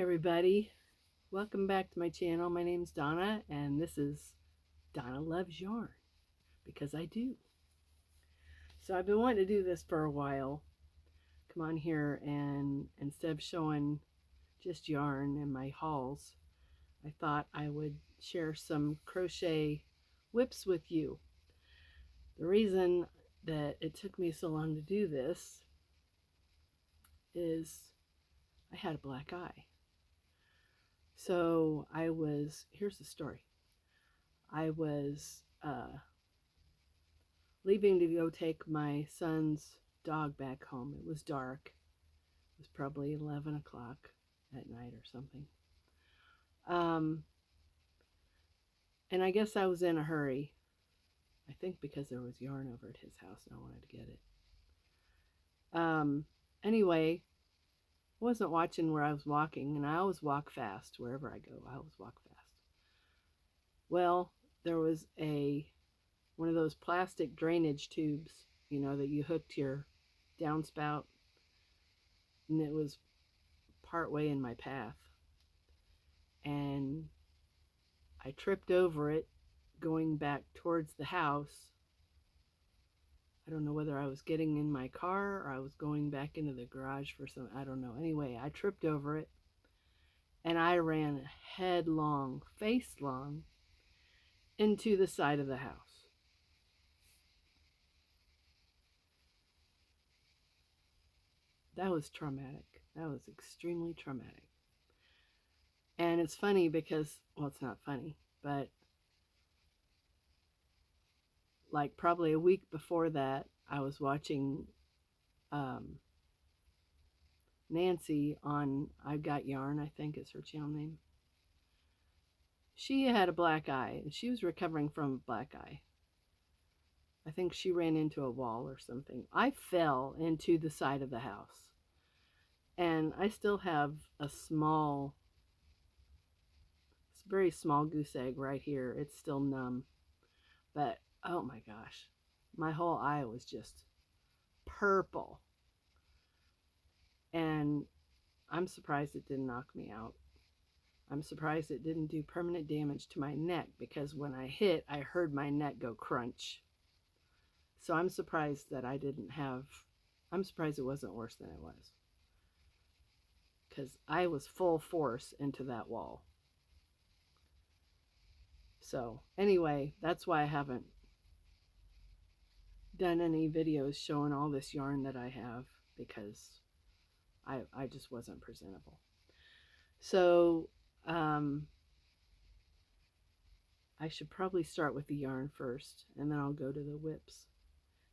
everybody, welcome back to my channel. My name's Donna and this is Donna Loves Yarn, because I do. So I've been wanting to do this for a while. Come on here, and instead of showing just yarn and my hauls, I thought I would share some crochet whips with you. The reason that it took me so long to do this is I had a black eye. So here's the story. I was leaving to go take my son's dog back home. It was dark. It was probably 11 o'clock at night or something. And I guess I was in a hurry. I think because there was yarn over at his house and I wanted to get it. Anyway, I wasn't watching where I was walking, and I always walk fast. Wherever I go, I always walk fast. Well, there was one of those plastic drainage tubes, you know, that you hook to your downspout, and it was partway in my path. And I tripped over it going back towards the house. I don't know whether I was getting in my car or I was going back into the garage for some, I don't know. Anyway, I tripped over it and I ran headlong, face long, into the side of the house. That was traumatic. That was extremely traumatic. And it's funny because, well, it's not funny, but like probably a week before that, I was watching Nancy on I've Got Yarn, I think is her channel name. She had a black eye, and she was recovering from a black eye. I think she ran into a wall or something. I fell into the side of the house, and I still have a very small goose egg right here. It's still numb, but oh my gosh, my whole eye was just purple. And I'm surprised it didn't knock me out. I'm surprised it didn't do permanent damage to my neck, because when I hit, I heard my neck go crunch. So I'm surprised that I'm surprised it wasn't worse than it was, because I was full force into that wall. So anyway, that's why I haven't done any videos showing all this yarn that I have, because I just wasn't presentable. So I should probably start with the yarn first, and then I'll go to the whips.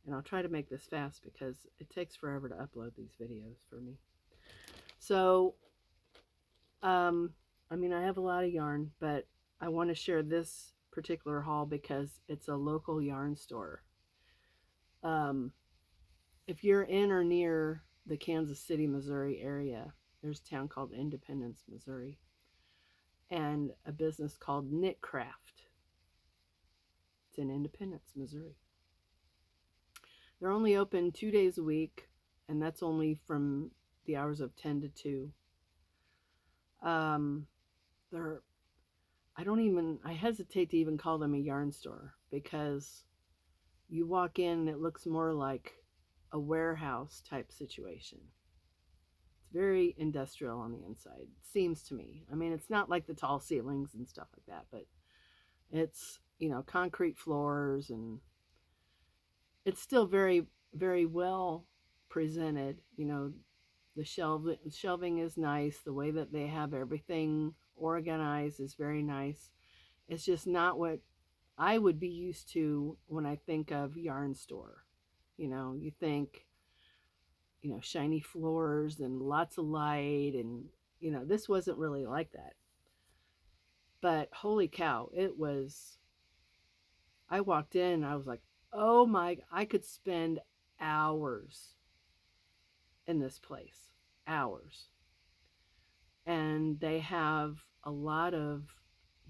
And I'll try to make this fast because it takes forever to upload these videos for me. So, I mean, I have a lot of yarn, but I want to share this particular haul because it's a local yarn store. If you're in or near the Kansas City, Missouri area, there's a town called Independence, Missouri, and a business called Knitcraft. It's in Independence, Missouri. They're only open 2 days a week, and that's only from the hours of 10 to 2. I hesitate to even call them a yarn store, because you walk in and it looks more like a warehouse type situation. It's very industrial on the inside, it seems to me. I mean, it's not like the tall ceilings and stuff like that, but it's, you know, concrete floors, and it's still very, very well presented. You know, the shelving is nice. The way that they have everything organized is very nice. It's just not what I would be used to when I think of yarn store. You know, you think, you know, shiny floors and lots of light, and, you know, this wasn't really like that. But holy cow, I walked in and I was like, oh my, I could spend hours in this place, hours. And they have a lot of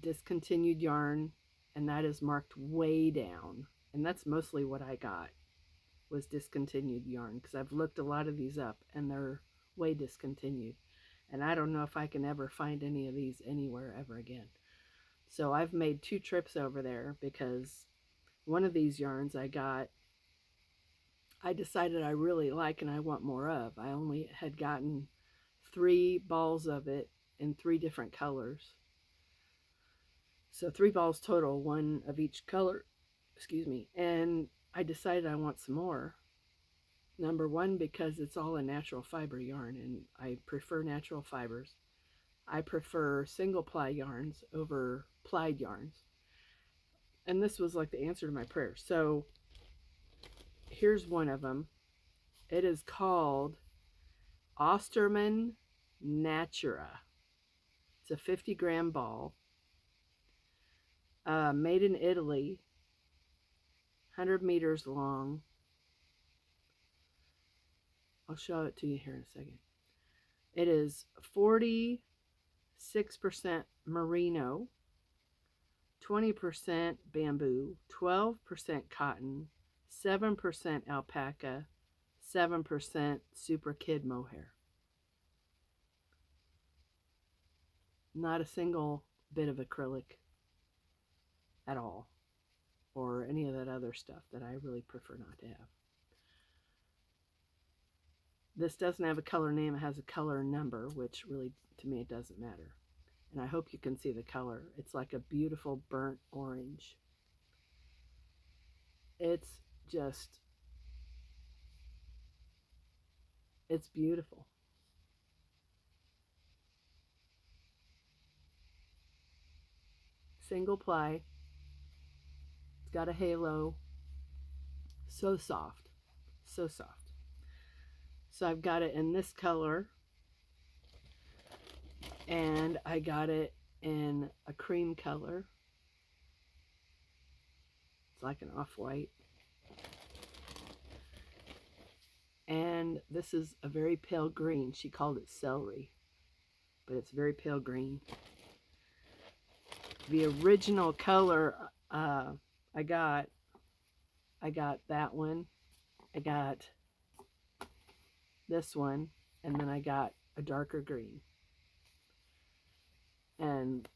discontinued yarn, and that is marked way down. And that's mostly what I got, was discontinued yarn, because I've looked a lot of these up and they're way discontinued. And I don't know if I can ever find any of these anywhere ever again. So I've made 2 trips over there because one of these yarns I decided I really like and I want more of. I only had gotten 3 balls of it in 3 different colors. So 3 balls total, one of each color, excuse me. And I decided I want some more. Number one, because it's all a natural fiber yarn and I prefer natural fibers. I prefer single ply yarns over plied yarns. And this was like the answer to my prayer. So here's one of them. It is called Osterman Natura. It's a 50-gram ball, made in Italy, 100 meters long. I'll show it to you here in a second. It is 46% merino, 20% bamboo, 12% cotton, 7% alpaca, 7% super kid mohair. Not a single bit of acrylic at all, or any of that other stuff that I really prefer not to have. This doesn't have a color name, it has a color number, which really, to me, it doesn't matter. And I hope you can see the color. It's like a beautiful burnt orange. It's just, it's beautiful. Single ply. It's got a halo. So soft. So soft. So I've got it in this color. And I got it in a cream color. It's like an off-white. And this is a very pale green. She called it celery, but it's very pale green. The original color I got that one. I got this one, and then I got a darker green. And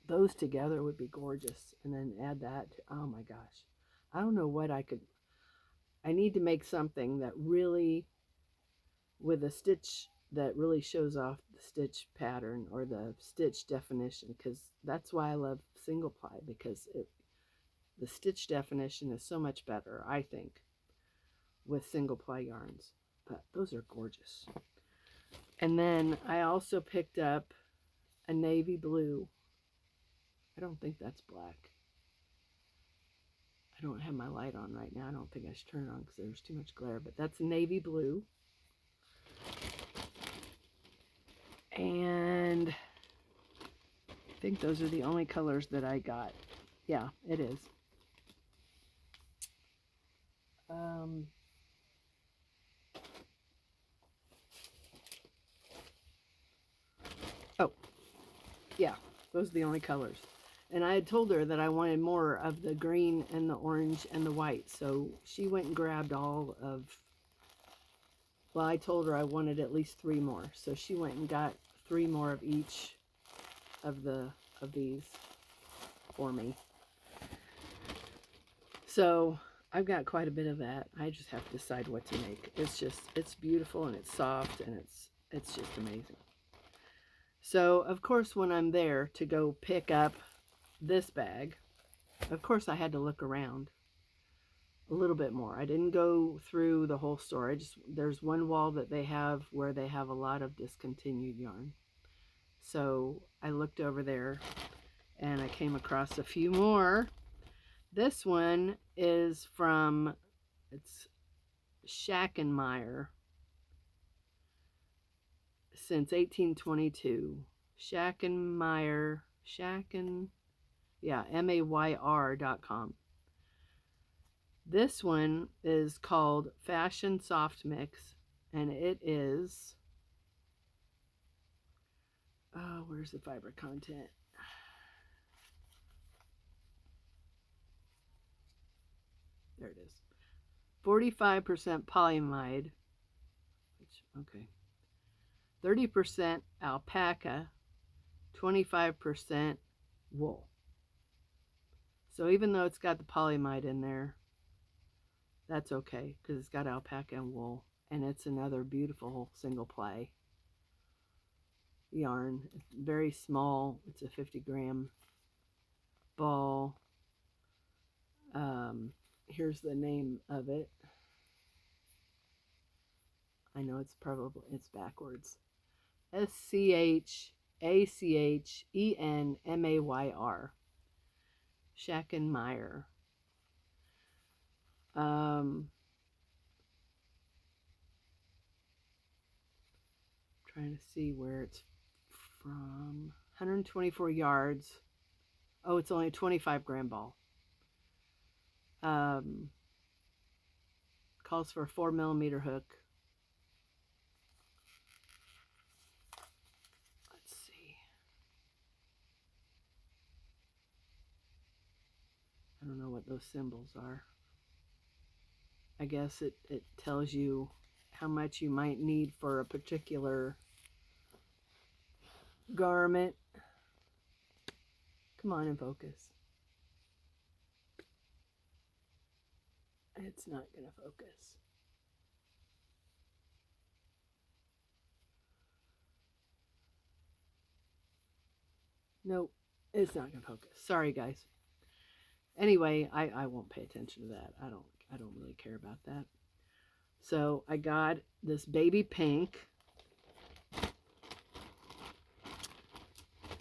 those together would be gorgeous. And then add that to, oh my gosh. I don't know what I need to make something that really, with a stitch that really shows off the stitch pattern or the stitch definition, because that's why I love single ply, because the stitch definition is so much better, I think, with single ply yarns. But those are gorgeous. And then I also picked up a navy blue. I don't think that's black. I don't have my light on right now. I don't think I should turn it on because there's too much glare, but that's navy blue. And I think those are the only colors that I got. Yeah, it is. Oh, yeah, those are the only colors. And I had told her that I wanted more of the green and the orange and the white. So she went and grabbed all of, well, I told her I wanted at least 3 more. So she went and got 3 more of each of these for me. So I've got quite a bit of that. I just have to decide what to make. It's beautiful and it's soft and it's just amazing. So of course when I'm there to go pick up this bag, of course I had to look around a little bit more. I didn't go through the whole store. There's one wall that they have where they have a lot of discontinued yarn. So I looked over there and I came across a few more. This one is from, it's Schackenmeyer, since 1822. Schackenmeyer, MAYR.com. This one is called Fashion Soft Mix, and it is, oh, where's the fiber content? There it is. 45% polyamide, which, okay. 30% alpaca, 25% wool. So even though it's got the polyamide in there, that's okay because it's got alpaca and wool, and it's another beautiful single ply yarn. It's very small. It's a 50-gram ball. Here's the name of it. I know it's backwards. Schachenmayr. Schachenmayr. Trying to see where it's from. 124 yards. Oh, it's only a 25-gram ball. Calls for a 4mm hook. Let's see. I don't know what those symbols are. I guess it tells you how much you might need for a particular garment. Come on and focus. It's not going to focus. Nope, it's not going to focus. Sorry, guys. Anyway, I won't pay attention to that. I don't really care about that. So I got this baby pink.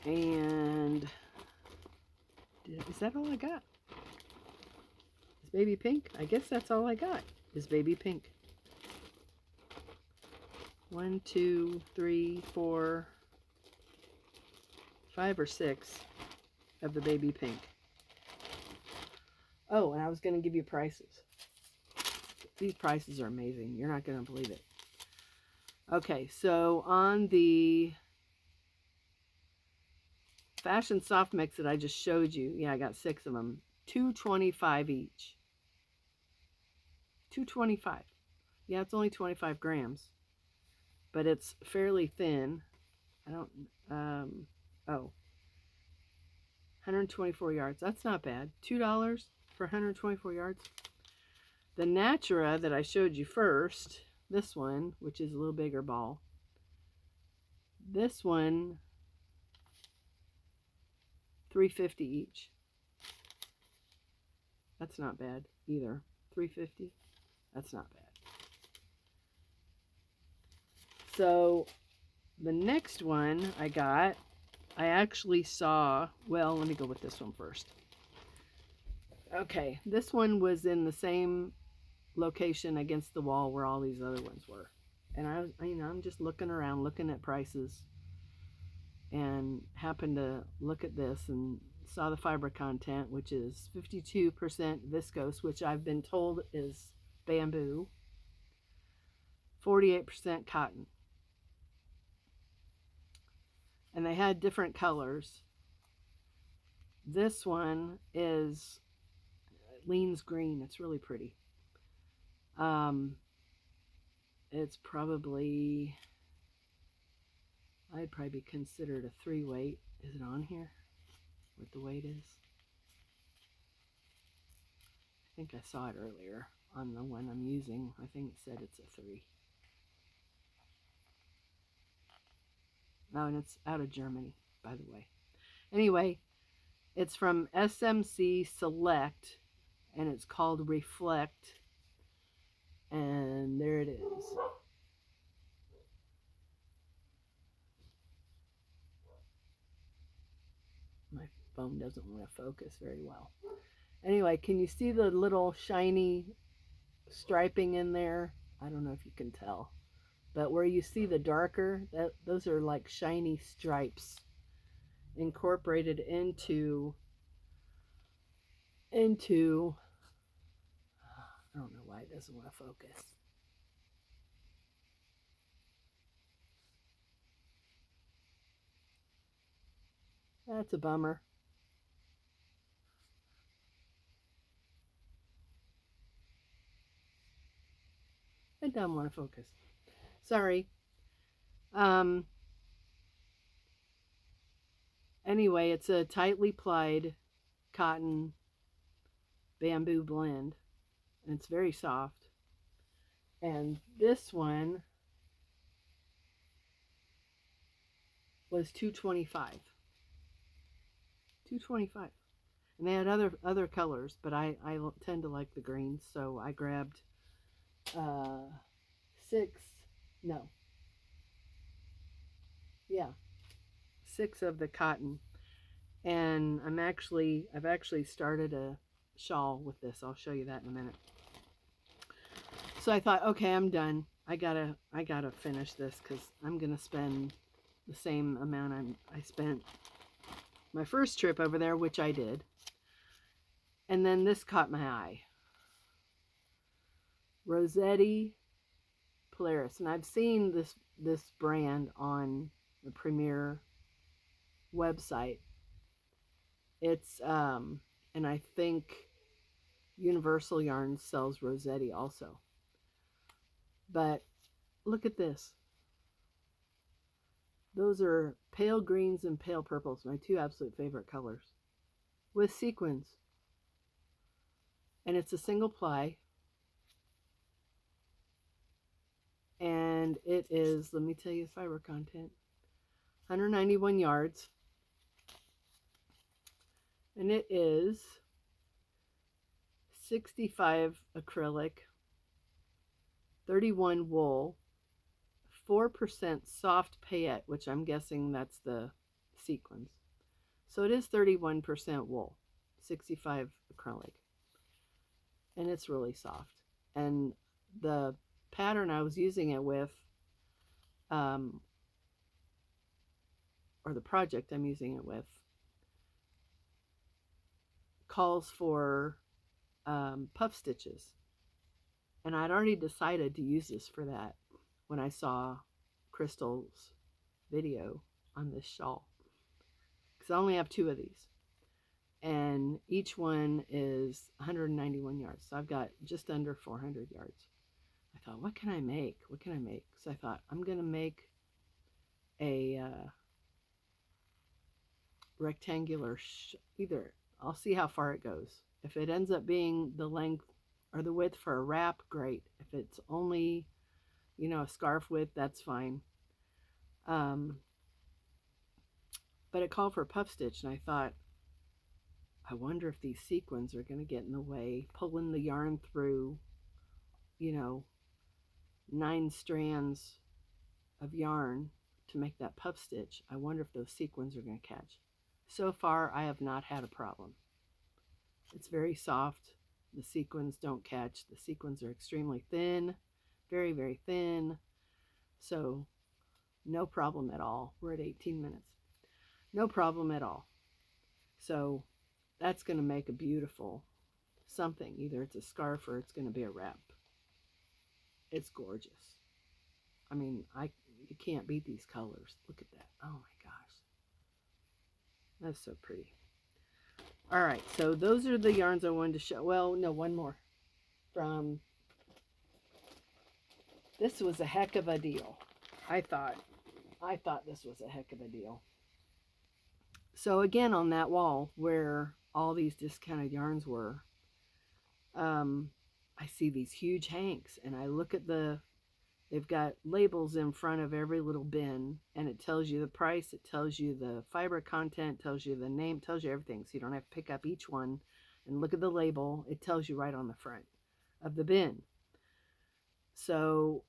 And is that all I got? Is baby pink? I guess that's all I got. Is baby pink. 1, 2, 3, 4, 5 or 6 of the baby pink. Oh, and I was going to give you prices. These prices are amazing. You're not going to believe it. Okay, so on the Fashion Soft Mix that I just showed you, yeah, I got 6 of them. $2.25 each. $2.25. Yeah, it's only 25 grams, but it's fairly thin. I don't. 124 yards. That's not bad. $2 for 124 yards. The Natura that I showed you first, this one, which is a little bigger ball. This one, $3.50 each. That's not bad either. $3.50. That's not bad. So the next one I got, I actually saw, well, let me go with this one first. Okay, this one was in the same location against the wall where all these other ones were. And I'm just looking around, looking at prices, and happened to look at this and saw the fiber content, which is 52% viscose, which I've been told is bamboo, 48% cotton. And they had different colors. This one leans green. It's really pretty. It's probably, I'd probably be considered a 3 weight. Is it on here? What the weight is? I think I saw it earlier on the one I'm using. I think it said it's a 3. Oh, and it's out of Germany, by the way. Anyway, it's from SMC Select, and it's called Reflect. And there it is. My phone doesn't want to focus very well. Anyway, can you see the little shiny striping in there? I don't know if you can tell. But where you see the darker, those are like shiny stripes incorporated into I don't know why it doesn't want to focus. That's a bummer. It doesn't want to focus. Sorry. Um, anyway, it's a tightly plied cotton bamboo blend, and it's very soft. And this one was 225. 225. And they had other colors, but I tend to like the greens, so I grabbed uh, six. No, yeah, six of the cotton. And I've actually started a shawl with this. I'll show you that in a minute. So I thought, okay, I'm done. I gotta finish this because I'm gonna spend the same amount I spent my first trip over there, which I did. And then this caught my eye. Rossetti Polaris, and I've seen this brand on the Premier website. It's and I think Universal Yarns sells Rossetti also. But look at this. Those are pale greens and pale purples, my two absolute favorite colors, with sequins. And it's a single ply. And it is, let me tell you the fiber content, 191 yards. And it is 65 acrylic, 31 wool, 4% soft payette, which I'm guessing that's the sequins. So it is 31% wool, 65 acrylic. And it's really soft. And the pattern I was using it with, or the project I'm using it with, calls for puff stitches. And I'd already decided to use this for that when I saw Crystal's video on this shawl. Because I only have two of these. And each one is 191 yards. So I've got just under 400 yards. I thought, what can I make? What can I make? So I thought, I'm going to make a rectangular, either, I'll see how far it goes. If it ends up being the length or the width for a wrap, great. If it's only, a scarf width, that's fine. But it called for a puff stitch, and I thought, I wonder if these sequins are going to get in the way, pulling the yarn through, 9 strands of yarn to make that puff stitch. I wonder if those sequins are going to catch. So far, I have not had a problem. It's very soft. The sequins don't catch. The sequins are extremely thin, very, very thin. So no problem at all. We're at 18 minutes. No problem at all. So that's going to make a beautiful something. Either it's a scarf or it's going to be a wrap. It's gorgeous. I mean, you can't beat these colors. Look at that. Oh my gosh. That's so pretty. All right, so those are the yarns I wanted to show. Well, no, one more. This was a heck of a deal. I thought this was a heck of a deal. So again, on that wall where all these discounted yarns were, I see these huge hanks, and I look at they've got labels in front of every little bin, and it tells you the price, it tells you the fiber content, tells you the name, tells you everything, so you don't have to pick up each one and look at the label. It tells you right on the front of the bin. So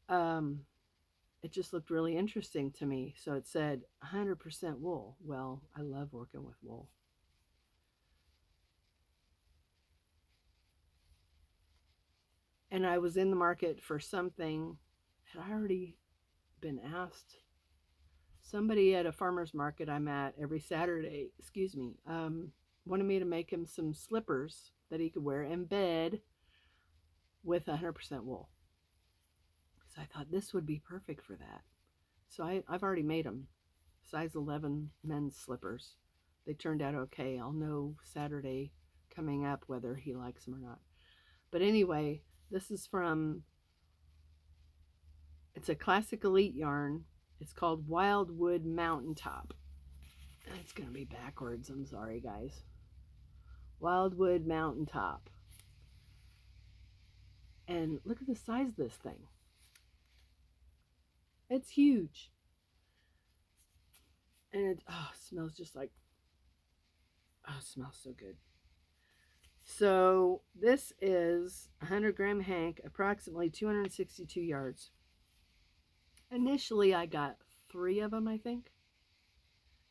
it just looked really interesting to me. So it said 100% wool. Well, I love working with wool. And I was in the market for something. Had I already been asked? Somebody at a farmer's market I'm at every Saturday, wanted me to make him some slippers that he could wear in bed with 100% wool. So I thought this would be perfect for that. So I've already made them. Size 11 men's slippers. They turned out okay. I'll know Saturday coming up whether he likes them or not. But anyway, this is from It's a classic elite yarn. It's called Wildwood Mountaintop. It's going to be backwards. I'm sorry, guys. Wildwood Mountaintop. And look at the size of this thing. It's huge. And it smells just like, it smells so good. So this is 100-gram hank, approximately 262 yards. Initially, I got 3 of them, I think.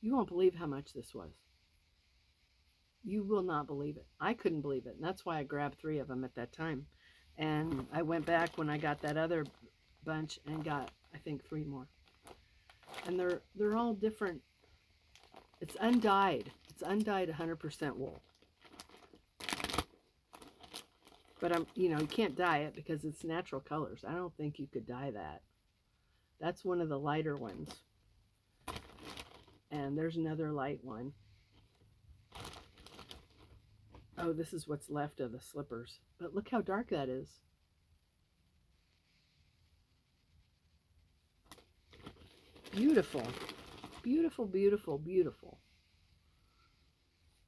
You won't believe how much this was. You will not believe it. I couldn't believe it. And that's why I grabbed 3 of them at that time. And I went back when I got that other bunch and got, I think, 3 more. And they're all different. It's undyed. It's undyed 100% wool. But you can't dye it because it's natural colors. I don't think you could dye that. That's one of the lighter ones. And there's another light one. Oh, this is what's left of the slippers. But look how dark that is. Beautiful. Beautiful, beautiful, beautiful.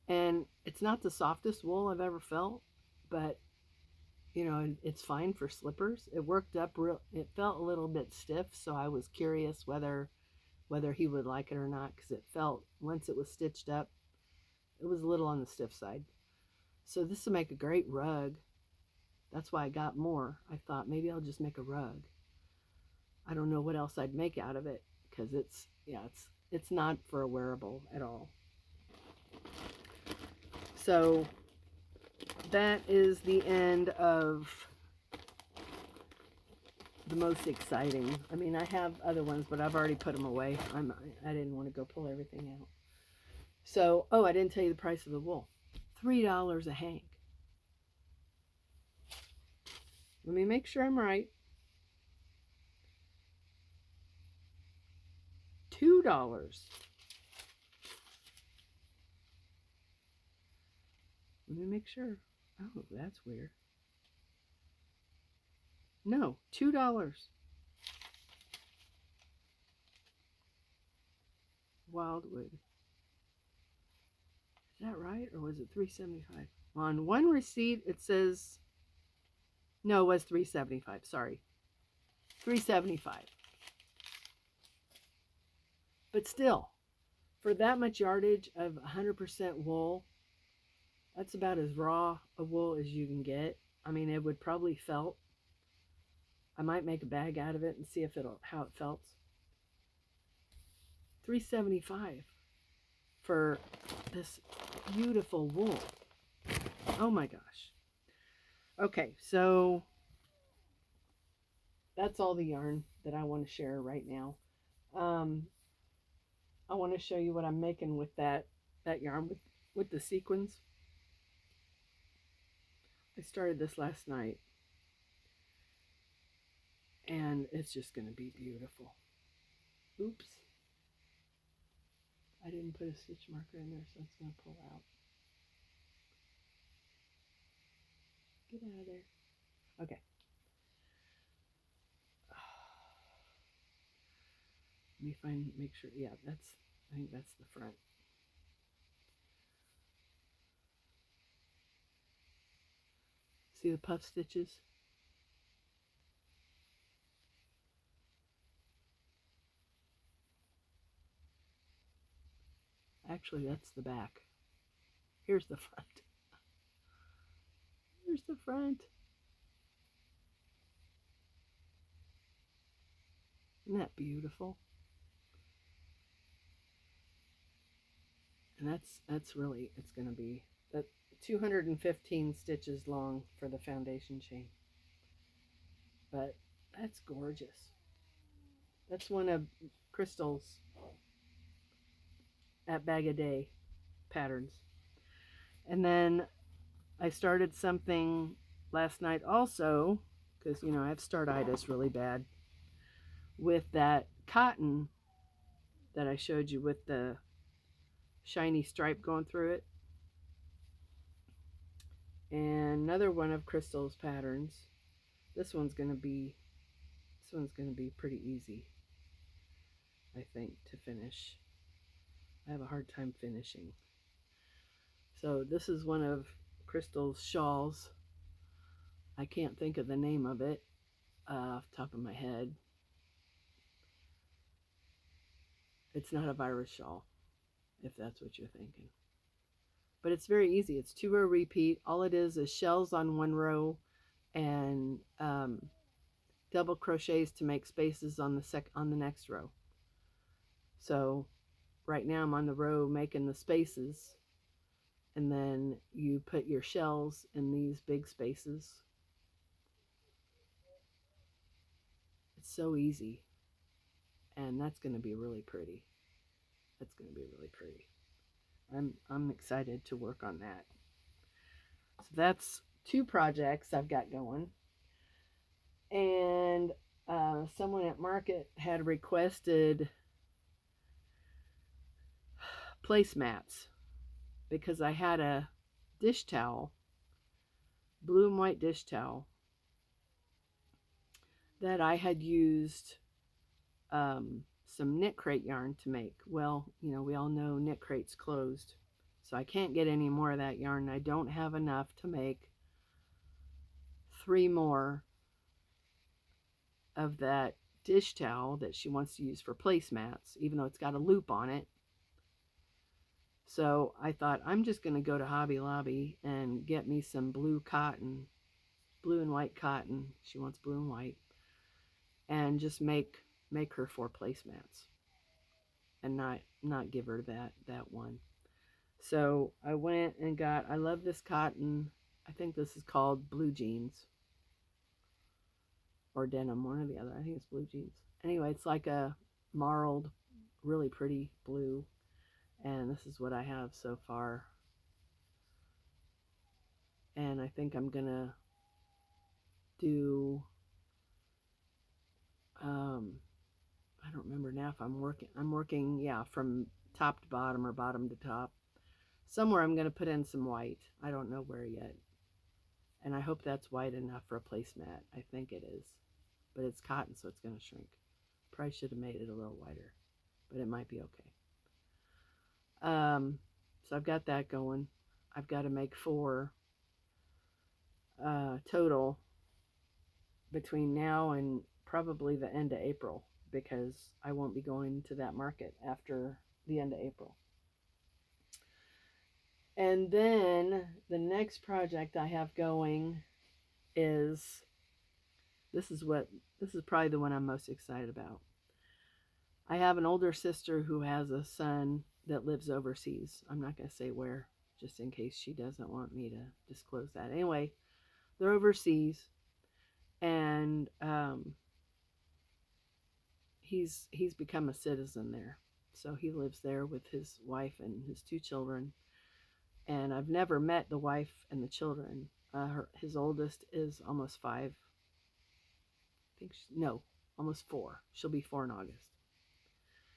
And it's not the softest wool I've ever felt, but it's fine for slippers. It worked up it felt a little bit stiff, so I was curious whether he would like it or not, because it felt, once it was stitched up, it was a little on the stiff side. So this will make a great rug. That's why I got more. I thought maybe I'll just make a rug. I don't know what else I'd make out of it, because it's not for a wearable at all. So that is the end of the most exciting. I mean, I have other ones, but I've already put them away. I didn't want to go pull everything out. So, I didn't tell you the price of the wool. $3 a hank. Let me make sure I'm right. $2. Let me make sure. Oh, that's weird. No, $2. Wildwood. Is that right? Or was it $3.75? On one receipt, it says, no, it was $3.75. Sorry. $3.75. But still, for that much yardage of 100% wool, that's about as raw a wool as you can get. I mean, it would probably felt. I might make a bag out of it and see how it felt. $3.75 for this beautiful wool. Oh my gosh. Okay, so that's all the yarn that I want to share right now. I want to show you what I'm making with that yarn with the sequins. I started this last night, and it's just going to be beautiful. Oops. I didn't put a stitch marker in there, so it's going to pull out. Get out of there. Okay. Let me make sure. Yeah, I think that's the front. See the puff stitches? Actually, that's the back. Here's the front. Here's the front. Isn't that beautiful? And that's really, it's going to be 215 stitches long for the foundation chain. But that's gorgeous. That's one of Crystal's at Bag a Day patterns. And then I started something last night also, because I have startitis really bad, with that cotton that I showed you with the shiny stripe going through it. And another one of Crystal's patterns. This one's one's going to be pretty easy, I think, to finish. I have a hard time finishing. So this is one of Crystal's shawls. I can't think of the name of it off the top of my head. It's not a virus shawl, if that's what you're thinking. But it's very easy. It's 2-row repeat. All it is shells on one row and double crochets to make spaces on the next row. So right now I'm on the row making the spaces, and then you put your shells in these big spaces. It's so easy, and that's going to be really pretty. That's going to be really pretty. I'm excited to work on that. So that's 2 projects I've got going. And someone at market had requested placemats because I had a dish towel, blue and white dish towel, that I had used some knit crate yarn to make. Well, you know, we all know knit crate's closed, so I can't get any more of that yarn. I don't have enough to make 3 more of that dish towel that she wants to use for placemats, even though it's got a loop on it. So I thought I'm just going to go to Hobby Lobby and get me some blue cotton, blue and white cotton. She wants blue and white, and just make her 4 placemats, and not give her that one. So I went and got. I love this cotton. I think this is called blue jeans or denim, one or the other. I think it's blue jeans. Anyway, it's like a marled, really pretty blue. And this is what I have so far. And I think I'm going to do, I don't remember now if I'm working, yeah, from top to bottom or bottom to top. Somewhere I'm going to put in some white. I don't know where yet. And I hope that's white enough for a placemat. I think it is. But it's cotton, so it's going to shrink. Probably should have made it a little whiter, but it might be okay. So I've got that going. I've got to make 4 total between now and probably the end of April, because I won't be going to that market after the end of April. And then the next project I have going is, this is probably the one I'm most excited about. I have an older sister who has a son that lives overseas. I'm not going to say where, just in case she doesn't want me to disclose that. Anyway, they're overseas, and he's become a citizen there. So he lives there with his wife and his 2 children. And I've never met the wife and the children. His oldest is almost 5. Almost 4. She'll be 4 in August.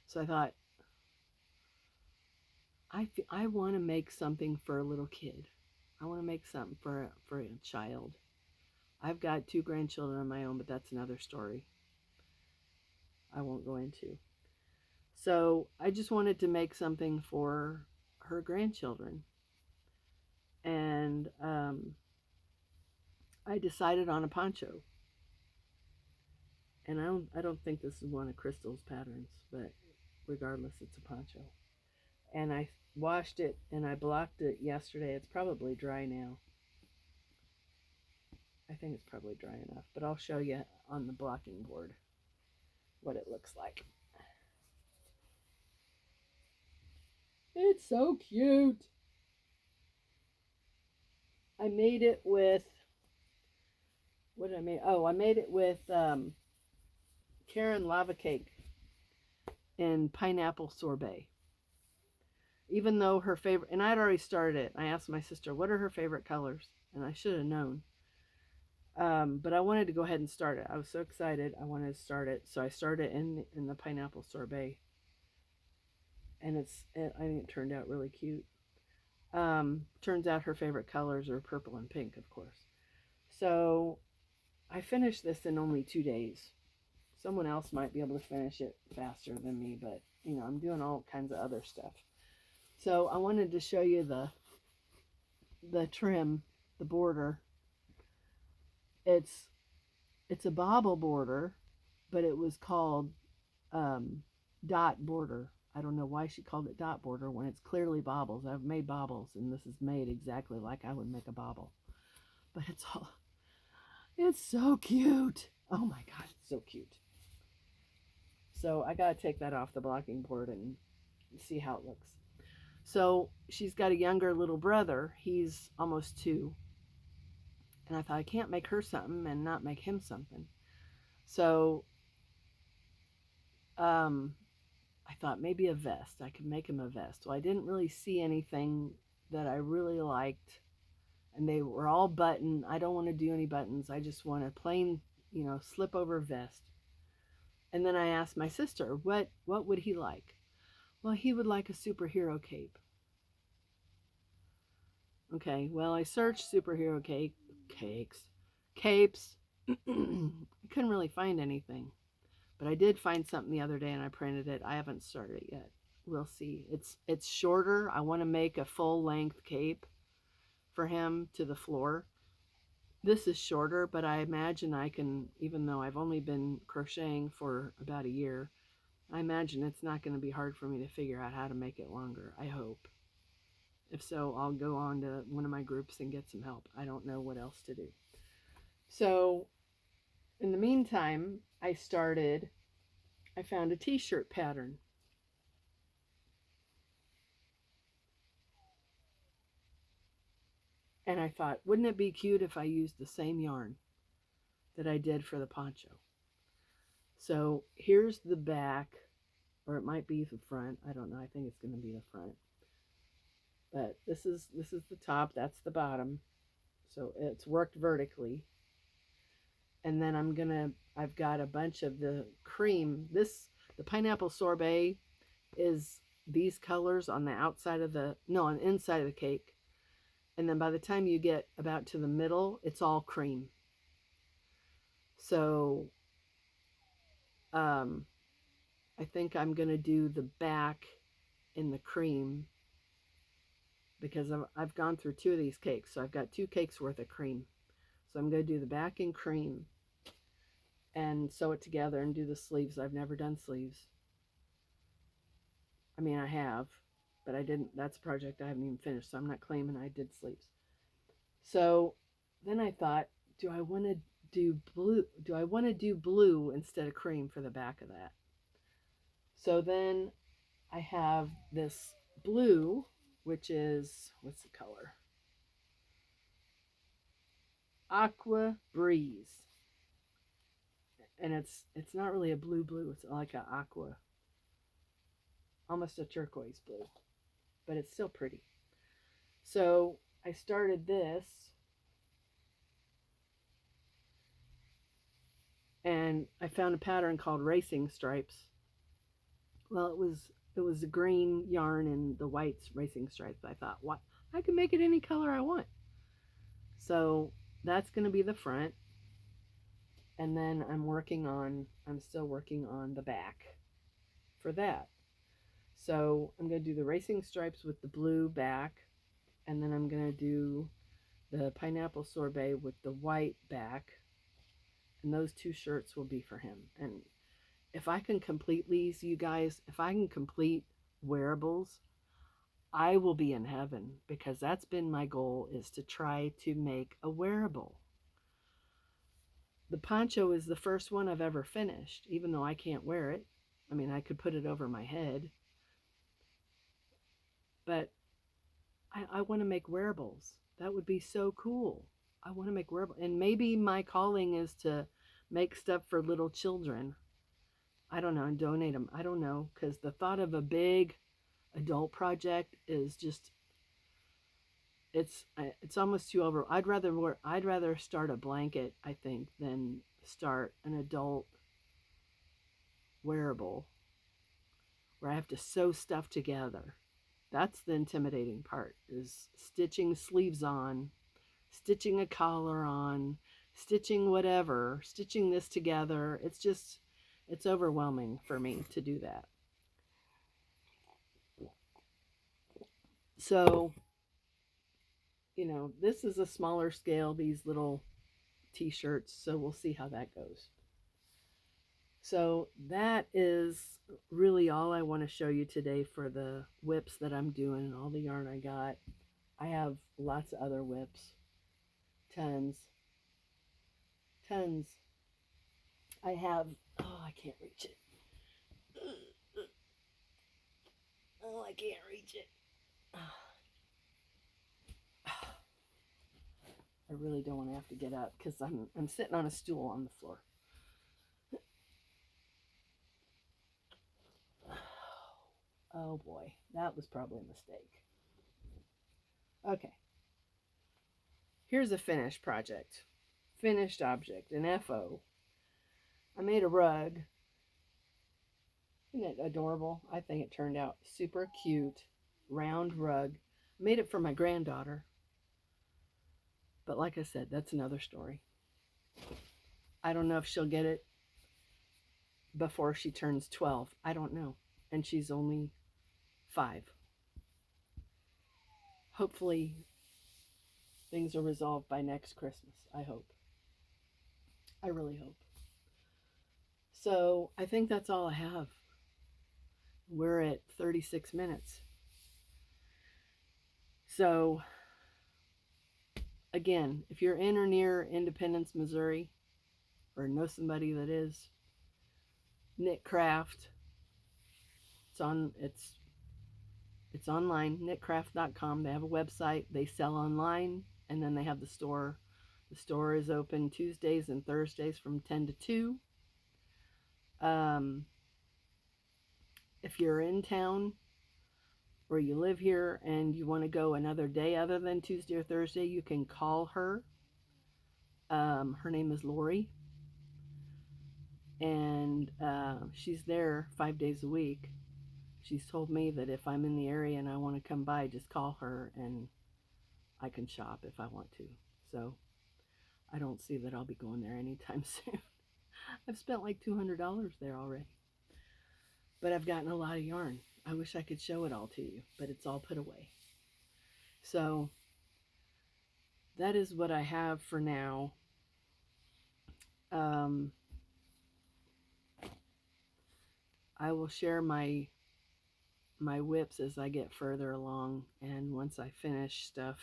So I thought, I want to make something for a little kid. I want to make something for a child. I've got 2 grandchildren of my own, but that's another story I won't go into. So I just wanted to make something for her grandchildren. And I decided on a poncho. And I don't think this is one of Crystal's patterns, but regardless, it's a poncho. And I washed it and I blocked it yesterday. It's probably dry now. I think it's probably dry enough, but I'll show you on the blocking board what it looks like. It's so cute. I made it with, what did I make? Oh, I made it with Karen Lava Cake and pineapple sorbet. Even though her favorite, and I'd already started it. I asked my sister, what are her favorite colors? And I should have known. But I wanted to go ahead and start it. I was so excited. I wanted to start it. So I started in the pineapple sorbet. And I think it turned out really cute. Turns out her favorite colors are purple and pink, of course. So I finished this in only 2 days. Someone else might be able to finish it faster than me, but you know, I'm doing all kinds of other stuff. So I wanted to show you the trim, the border. It's it's a bobble border, but it was called dot border. I don't know why she called it dot border when it's clearly bobbles. I've made bobbles, and this is made exactly like I would make a bobble. But it's so cute. Oh my God, it's so cute. So I gotta take that off the blocking board and see how it looks. So she's got a younger little brother. He's almost 2. And I thought, I can't make her something and not make him something. So I thought maybe a vest. I could make him a vest. Well, I didn't really see anything that I really liked. And they were all button. I don't want to do any buttons. I just want a plain, slip over vest. And then I asked my sister, what would he like? Well, he would like a superhero cape. Okay, well, I searched superhero capes. I couldn't really find anything. But I did find something the other day and I printed it. I haven't started it yet. We'll see. It's shorter. I want to make a full length cape for him to the floor. This is shorter, but I imagine I can, even though I've only been crocheting for about a year, I imagine it's not going to be hard for me to figure out how to make it longer. I hope. If so, I'll go on to one of my groups and get some help. I don't know what else to do. So in the meantime, I found a t-shirt pattern. And I thought, wouldn't it be cute if I used the same yarn that I did for the poncho? So here's the back, or it might be the front. I don't know. I think it's going to be the front. But this is the top. That's the bottom. So it's worked vertically. And then I've got a bunch of the cream. The pineapple sorbet is these colors on the outside of on the inside of the cake. And then by the time you get about to the middle, it's all cream. So I think I'm going to do the back in the cream because I've gone through 2 of these cakes. So I've got 2 cakes worth of cream. So I'm going to do the back in cream and sew it together and do the sleeves. I've never done sleeves. I mean, I have, but I didn't. That's a project I haven't even finished, so I'm not claiming I did sleeves. So then I thought, do I want to do blue? Do I want to do blue instead of cream for the back of that? So then I have this blue, which is, what's the color? Aqua Breeze. And it's not really a blue, it's like an aqua, almost a turquoise blue, but it's still pretty. So I started this, and I found a pattern called Racing Stripes. Well, it was the green yarn and the white racing stripes. I thought, what? I can make it any color I want. So that's going to be the front. And then I'm still working on the back for that. So I'm going to do the racing stripes with the blue back, and then I'm going to do the pineapple sorbet with the white back, and those 2 shirts will be for him. And if I can complete these, you guys, if I can complete wearables, I will be in heaven, because that's been my goal, is to try to make a wearable. The poncho is the first one I've ever finished, even though I can't wear it. I mean, I could put it over my head. But I want to make wearables. That would be so cool. I want to make wearables. And maybe my calling is to make stuff for little children. I don't know, and donate them. I don't know, because the thought of a big adult project is just, it's almost too over. I'd rather start a blanket, I think, than start an adult wearable where I have to sew stuff together. That's the intimidating part, is stitching sleeves on, stitching a collar on, stitching whatever, stitching this together. It's just, It's overwhelming for me to do that. So, this is a smaller scale, these little t-shirts, so we'll see how that goes. So that is really all I want to show you today for the whips that I'm doing and all the yarn I got. I have lots of other whips. Tons. I have, I can't reach it. Oh, I can't reach it. I really don't want to have to get up because I'm sitting on a stool on the floor. Oh boy, that was probably a mistake. Okay. Here's a finished project. Finished object, an FO. I made a rug. Isn't it adorable? I think it turned out super cute. Round rug. I made it for my granddaughter. But like I said, that's another story. I don't know if she'll get it before she turns 12. I don't know. And she's only 5. Hopefully things are resolved by next Christmas. I hope. I really hope. So I think that's all I have. We're at 36 minutes. So again, if you're in or near Independence, Missouri, or know somebody that is, Knitcraft. It's online, knitcraft.com. They have a website. They sell online, and then they have the store. The store is open Tuesdays and Thursdays from 10 to 2. If you're in town or you live here and you want to go another day other than Tuesday or Thursday, you can call her. Her name is Lori, and she's there 5 days a week. She's told me that if I'm in the area and I want to come by, just call her and I can shop if I want to. So I don't see that I'll be going there anytime soon. I've spent like $200 there already. But I've gotten a lot of yarn. I wish I could show it all to you, but it's all put away. So that is what I have for now. I will share my whips as I get further along and once I finish stuff.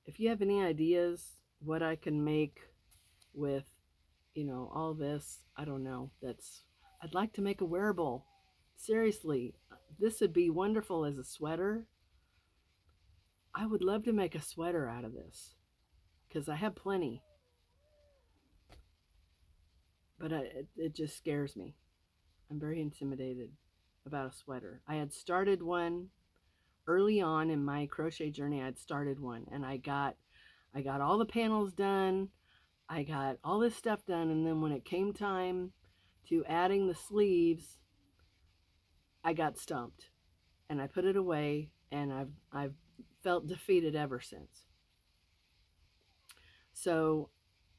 If you have any ideas what I can make with, all this, I don't know. I'd like to make a wearable. Seriously, this would be wonderful as a sweater. I would love to make a sweater out of this because I have plenty. But it just scares me. I'm very intimidated about a sweater. I had started one early on in my crochet journey. I had started one and I got all the panels done. I got all this stuff done, and then when it came time to adding the sleeves, I got stumped and I put it away, and I've felt defeated ever since. So,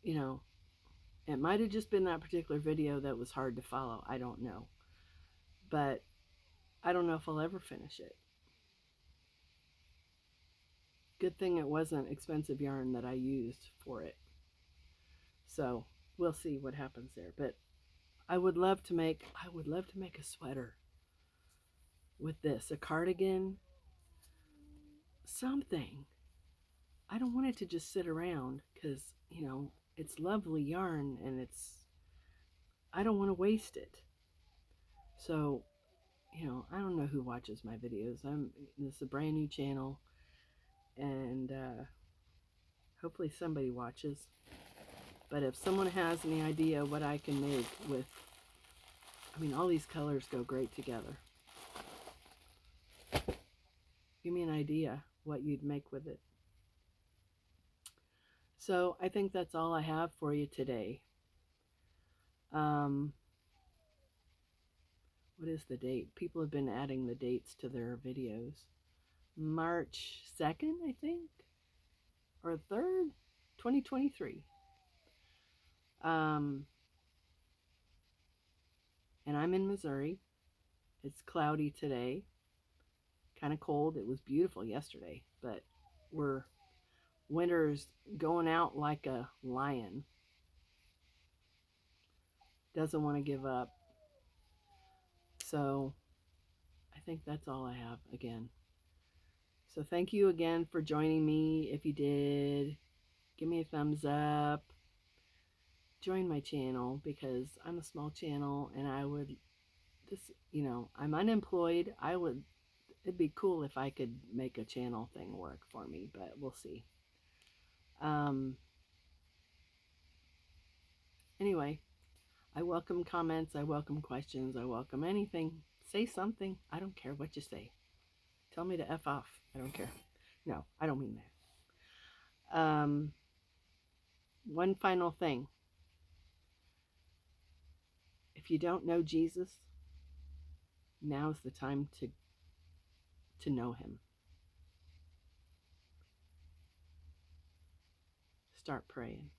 it might have just been that particular video that was hard to follow. I don't know. But I don't know if I'll ever finish it. Good thing it wasn't expensive yarn that I used for it. So we'll see what happens there. But I would love to make a sweater with this, a cardigan, something. I don't want it to just sit around because, it's lovely yarn and I don't want to waste it. So, I don't know who watches my videos. This is a brand new channel, and hopefully somebody watches. But if someone has any idea what I can make with, all these colors go great together. Give me an idea what you'd make with it. So I think that's all I have for you today. What is the date? People have been adding the dates to their videos. March 2nd, I think, or 3rd, 2023. and I'm in Missouri. It's cloudy today, kind of cold. It was beautiful yesterday, but we're winter's going out like a lion. Doesn't want to give up. So I think that's all I have again. So thank you again for joining me. If you did, give me a thumbs up. Join my channel because I'm a small channel and I would I'm unemployed. It'd be cool if I could make a channel thing work for me, but we'll see. Anyway, I welcome comments, I welcome questions, I welcome anything. Say something. I don't care what you say. Tell me to F off. I don't care. No, I don't mean that. One final thing. If you don't know Jesus, now's the time to know him. Start praying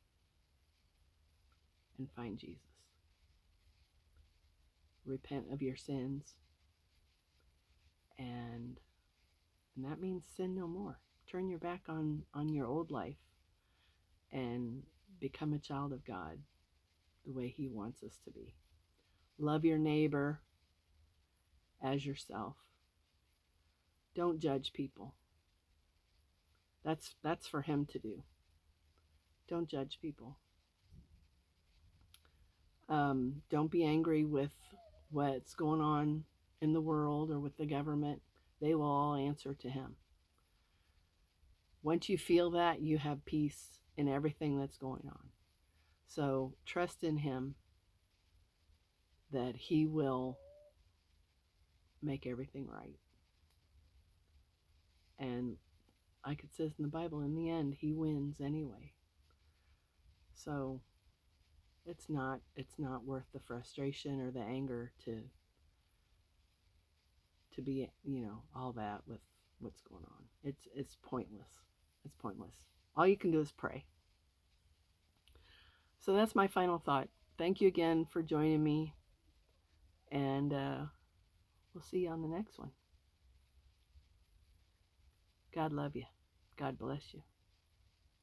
and find Jesus. Repent of your sins, and that means sin no more. Turn your back on your old life and become a child of God the way he wants us to be. Love your neighbor as yourself. Don't judge people. That's for him to do. Don't judge people. Don't be angry with what's going on in the world or with the government. They will all answer to him. Once you feel that, you have peace in everything that's going on. So trust in him that he will make everything right. And like it says in the Bible, in the end, he wins anyway. So it's not worth the frustration or the anger to be, all that with what's going on. It's pointless. It's pointless. All you can do is pray. So that's my final thought. Thank you again for joining me, and we'll see you on the next one. God love you. God bless you.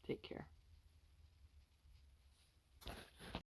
Take care.